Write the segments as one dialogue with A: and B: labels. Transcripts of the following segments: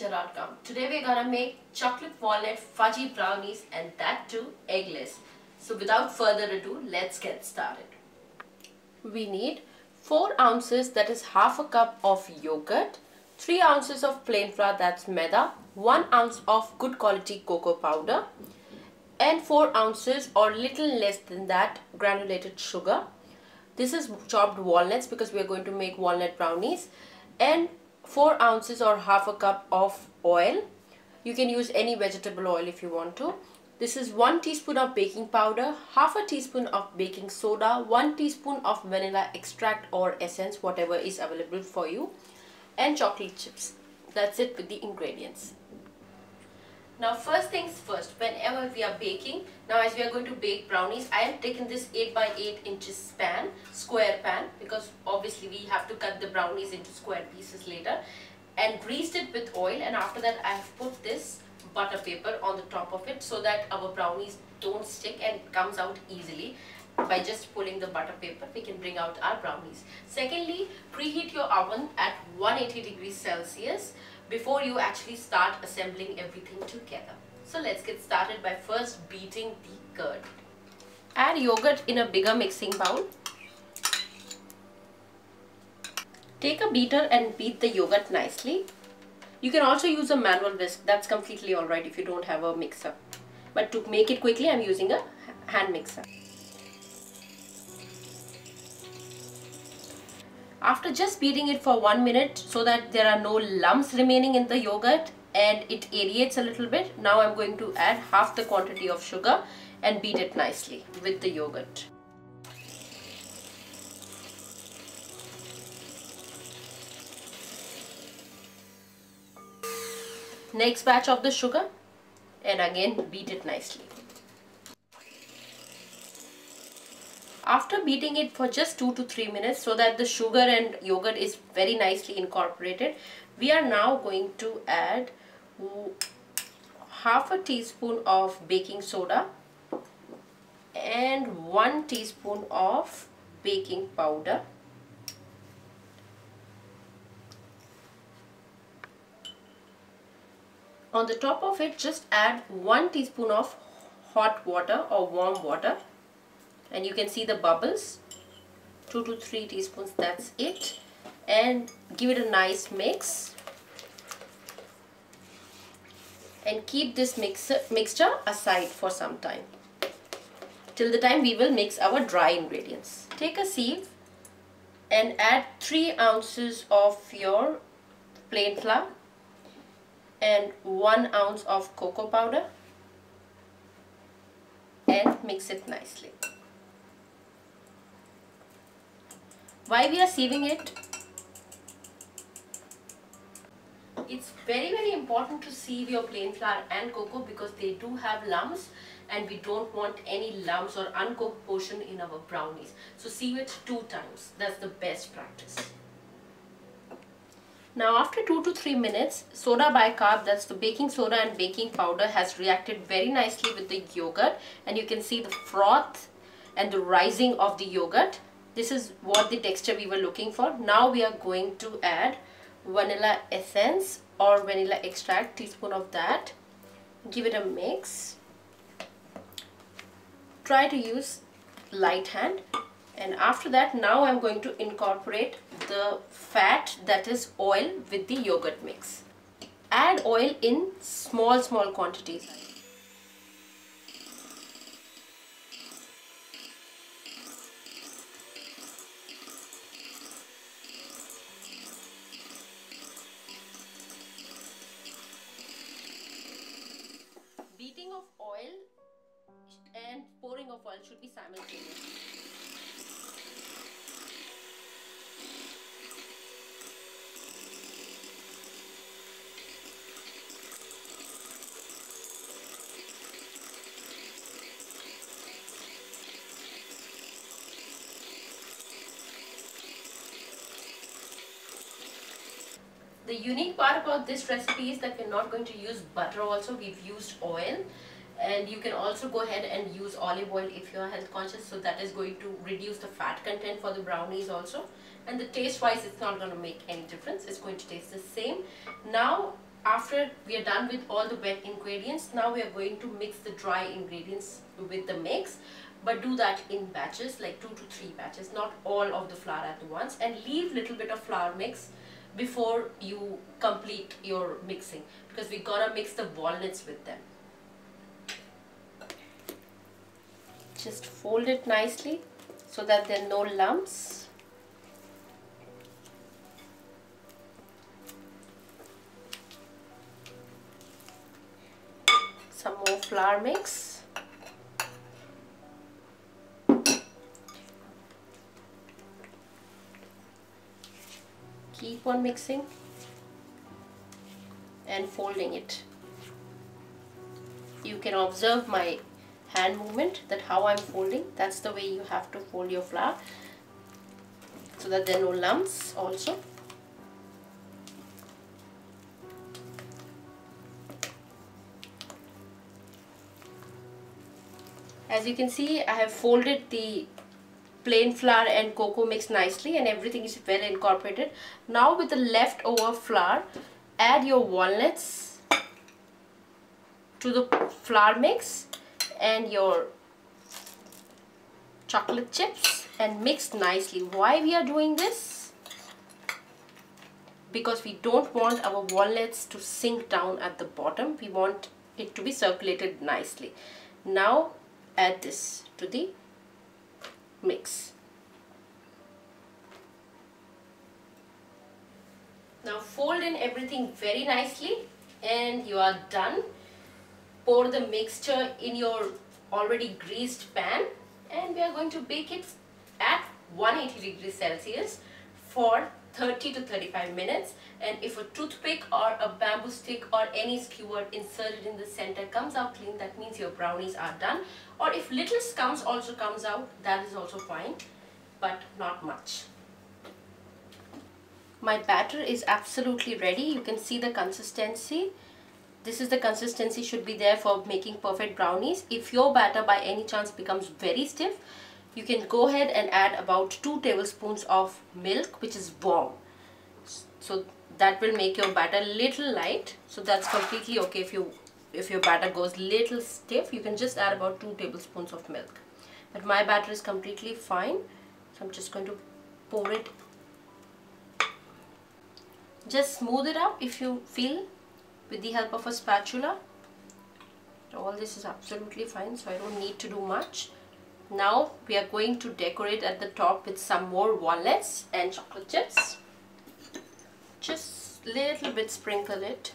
A: expect outcome. Today we're gonna make chocolate walnut fudgy brownies, and that too eggless. So without further ado, let's get started. We need 4 ounces, that is half a cup of yogurt, 3 ounces of plain flour, that's maida, 1 ounce of good quality cocoa powder, and 4 ounces or little less than that granulated sugar. This is chopped walnuts because we are going to make walnut brownies, and 4 ounces or half a cup of oil. You can use any vegetable oil if you want to. This is 1 teaspoon of baking powder, half a teaspoon of baking soda, 1 teaspoon of vanilla extract or essence, whatever is available for you, and chocolate chips. That's it with the ingredients. Now first things first, whenever we are baking, now as we are going to bake brownies, I have taken this 8 by 8 inches pan, square pan, because obviously we have to cut the brownies into square pieces later, and greased it with oil, and after that I have put this butter paper on the top of it so that our brownies don't stick and it comes out easily. By just pulling the butter paper, we can bring out our brownies. Secondly, preheat your oven at 180 degrees Celsius before you actually start assembling everything together. So let's get started by first beating the curd. Add yogurt in a bigger mixing bowl. Take a beater and beat the yogurt nicely. You can also use a manual whisk, that's completely alright if you don't have a mixer. But to make it quickly, I'm using a hand mixer. After just beating it for 1 minute so that there are no lumps remaining in the yogurt and it aerates a little bit, now I'm going to add half the quantity of sugar and beat it nicely with the yogurt. Next batch of the sugar, and again beat it nicely. After beating it for just 2 to 3 minutes so that the sugar and yogurt is very nicely incorporated, we are now going to add half a teaspoon of baking soda and 1 teaspoon of baking powder. On the top of it, just add 1 teaspoon of hot water or warm water, and you can see the bubbles. 2 to 3 teaspoons, that's it, and give it a nice mix and keep this mixture aside for some time till the time we will mix our dry ingredients. Take a sieve and add 3 ounces of your plain flour and 1 ounce of cocoa powder and mix it nicely. Why we are sieving it? It's very important to sieve your plain flour and cocoa because they do have lumps and we don't want any lumps or uncooked portion in our brownies. So sieve it 2 times. That's the best practice. Now after 2 to 3 minutes, soda bicarb, that's the baking soda and baking powder, has reacted very nicely with the yogurt, and you can see the froth and the rising of the yogurt. This is what the texture we were looking for. Now we are going to add vanilla essence or vanilla extract, teaspoon of that. Give it a mix. Try to use light hand. And after that, now I'm going to incorporate the fat, that is oil, with the yogurt mix. Add oil in small quantities. Beating of oil and pouring of oil should be simultaneous. The unique part about this recipe is that we're not going to use butter also, we've used oil. And you can also go ahead and use olive oil if you are health conscious, so that is going to reduce the fat content for the brownies also. And the taste wise, it's not going to make any difference, it's going to taste the same. Now After we are done with all the wet ingredients, now we are going to mix the dry ingredients with the mix, but do that in batches, like 2 to 3 batches, not all of the flour at once, and leave little bit of flour mix before you complete your mixing, because we're gonna mix the walnuts with them. Just fold it nicely so that there are no lumps. Some more flour mix. Keep on mixing and folding it. You can observe my hand movement, that how I'm folding. That's the way you have to fold your flour, so that there are no lumps also. As you can see, I have folded the plain flour and cocoa mix nicely, and everything is well incorporated. Now with the leftover flour, add your walnuts to the flour mix and your chocolate chips and mix nicely. Why we are doing this? Because we don't want our walnuts to sink down at the bottom. We want it to be circulated nicely. Now add this to the mix. Now fold in everything very nicely and you are done. Pour the mixture in your already greased pan, and we are going to bake it at 180 degrees Celsius for 30 to 35 minutes. And if a toothpick or a bamboo stick or any skewer inserted in the center comes out clean, that means your brownies are done. Or if little scums also comes out, that is also fine, but not much. My batter is absolutely ready. You can see the consistency. This is the consistency should be there for making perfect brownies. If your batter by any chance becomes very stiff, you can go ahead and add about 2 tablespoons of milk, which is warm. So that will make your batter little light. So that's completely okay. If your batter goes little stiff, you can just add about 2 tablespoons of milk. But my batter is completely fine. So I'm just going to pour it. Just smooth it up if you feel, with the help of a spatula. All this is absolutely fine, so I don't need to do much. Now we are going to decorate at the top with some more walnuts and chocolate chips. Just little bit sprinkle it.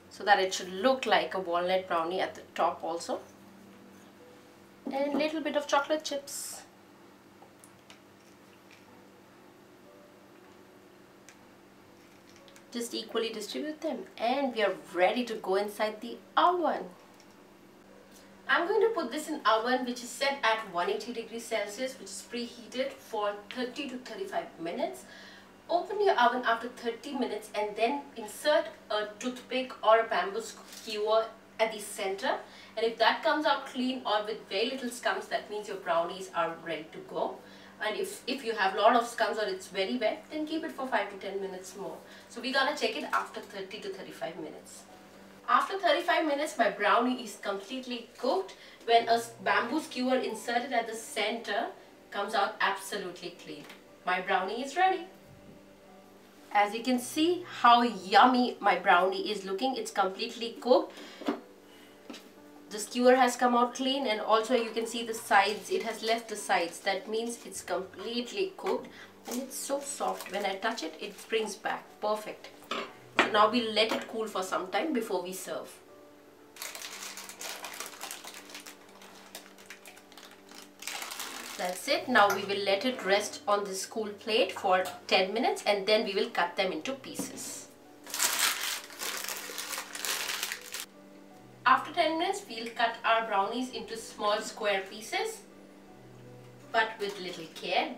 A: So that it should look like a walnut brownie at the top also. And little bit of chocolate chips. Just equally distribute them, and we are ready to go inside the oven. I'm going to put this in oven which is set at 180 degrees Celsius, which is preheated for 30 to 35 minutes. Open your oven after 30 minutes and then insert a toothpick or a bamboo skewer at the center. And if that comes out clean or with very little scums, that means your brownies are ready to go. And if you have a lot of scums or it's very wet, then keep it for 5 to 10 minutes more. So we're gonna check it after 30 to 35 minutes. After 35 minutes, my brownie is completely cooked. When a bamboo skewer inserted at the center comes out absolutely clean, my brownie is ready. As you can see how yummy my brownie is looking, it's completely cooked. The skewer has come out clean, and also you can see the sides, it has left the sides. That means it's completely cooked, and it's so soft. When I touch it, it springs back. Perfect. So now we'll let it cool for some time before we serve. That's it. Now we will let it rest on this cool plate for 10 minutes and then we will cut them into pieces. After 10 minutes, we'll cut our brownies into small square pieces, but with little care.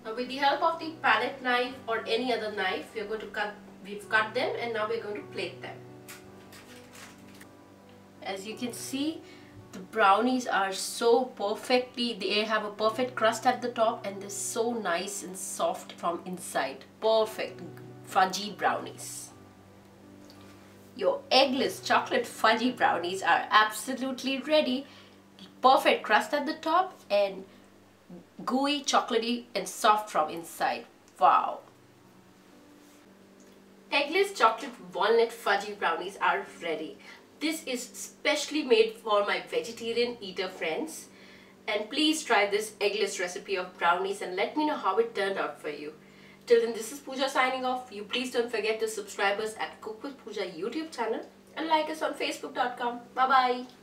A: Now with the help of the palette knife or any other knife, we've cut them, and now we're going to plate them. As you can see, The brownies are so perfectly, they have a perfect crust at the top and they're so nice and soft from inside. Perfect fudgy brownies. Your eggless chocolate fudgy brownies are absolutely ready. Perfect crust at the top and gooey, chocolatey and soft from inside. Wow! Eggless chocolate walnut fudgy brownies are ready. This is specially made for my vegetarian eater friends. And please try this eggless recipe of brownies and let me know how it turned out for you. Till then, this is Pooja signing off. You please don't forget to subscribe us at Cook with Pooja YouTube channel and like us on facebook.com. Bye bye.